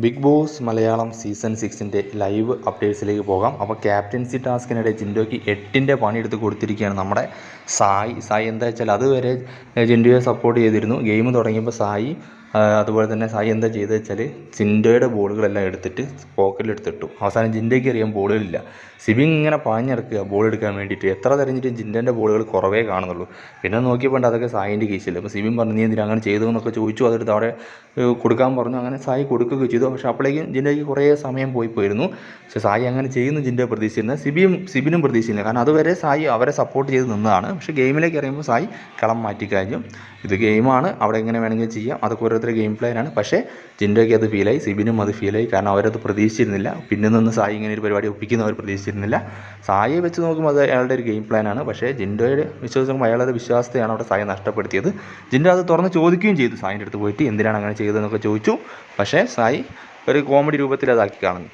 Big Boss Malayalam season 6 live അപ്ഡേറ്റ്സിലേക്ക് പോകാം. അപ്പോൾ ക്യാപ്റ്റൻസി ടാസ്കിനിടെ ജിൻഡോയ്ക്ക് 8 പണിയെടുത്ത് കൊടുത്തിരിക്കുകയാണ് നമ്മുടെ സായി. എന്താ വെച്ചാൽ അതുവരെ ജിൻഡോയെ സപ്പോർട്ട് ചെയ്തിരുന്നു. ഗെയിം തുടങ്ങിയപ്പോൾ സായി അതുപോലെ തന്നെ സായി എന്താ ചെയ്തത് വെച്ചാൽ ജിൻഡോയുടെ ബോളുകളെല്ലാം എടുത്തിട്ട് പോക്കറ്റിലെടുത്തിട്ടു. അവസാനം ജിൻഡോയ്ക്ക് അറിയാൻ ബോളുകളില്ല. സിബിൻ ഇങ്ങനെ പാഞ്ഞെടുക്കുക ബോൾ എടുക്കാൻ വേണ്ടിയിട്ട്. എത്ര തെരഞ്ഞിട്ടും ജിൻഡോൻ്റെ ബോളുകൾ കുറവേ കാണുന്നുള്ളൂ. പിന്നെ നോക്കിയപ്പോൾ അതൊക്കെ സായിൻ്റെ കേസില്ല. അപ്പോൾ സിബിൻ പറഞ്ഞു നീ എന്തിനാ അങ്ങനെ ചെയ്തു എന്നൊക്കെ ചോദിച്ചു. അതെടുത്ത് അവിടെ കൊടുക്കാൻ പറഞ്ഞു. അങ്ങനെ സായി കൊടുക്കുകയൊക്കെ ചെയ്തു. പക്ഷേ അപ്പോഴേക്കും ജിൻഡോയ്ക്ക് കുറേ സമയം പോയിരുന്നു. പക്ഷേ സായി അങ്ങനെ ചെയ്യുന്നു ജിൻഡോ പ്രതീക്ഷിച്ചിരുന്നത്. സിബിനും പ്രതീക്ഷിച്ചില്ല. കാരണം അതുവരെ സായി അവരെ സപ്പോർട്ട് ചെയ്ത് നിന്നതാണ്. പക്ഷേ ഗെയിമിലേക്ക് അറിയുമ്പോൾ സായി കളം മാറ്റിക്കഴിഞ്ഞു. ഇത് ഗെയിമാണ്, അവിടെ എങ്ങനെ വേണമെങ്കിലും ചെയ്യാം, അതൊക്കെ ഓരോരുത്തരുടെ ഗെയിം പ്ലാനാണ്. പക്ഷേ ജിൻഡോയ്ക്ക് അത് ഫീലായി, സിബിനും അത് ഫീലായി. കാരണം അവരത് പ്രതീക്ഷിച്ചിരുന്നില്ല. പിന്നെ നിന്ന് സായി ഇങ്ങനെ ഒരു പരിപാടി ഒപ്പിക്കുന്നവർ പ്രതീക്ഷിച്ചിരുന്നില്ല. സായിയെ വെച്ച് നോക്കുമ്പോൾ അത് അയാളുടെ ഒരു ഗെയിം പ്ലാനാണ്. പക്ഷേ ജിൻഡോയുടെ വിശ്വസിക്കുമ്പോൾ അയാളുടെ വിശ്വാസത്തെയാണ് അവിടെ സായി നഷ്ടപ്പെടുത്തിയത്. ജിൻഡോ അത് തുറന്ന് ചോദിക്കുകയും ചെയ്തു. സായിൻ്റെ അടുത്ത് പോയിട്ട് എന്തിനാണ് അങ്ങനെ ചെയ്തതെന്നൊക്കെ ചോദിച്ചു. പക്ഷേ സായി ഒരു കോമഡി രൂപത്തിൽ അതാക്കി കാണുന്നു.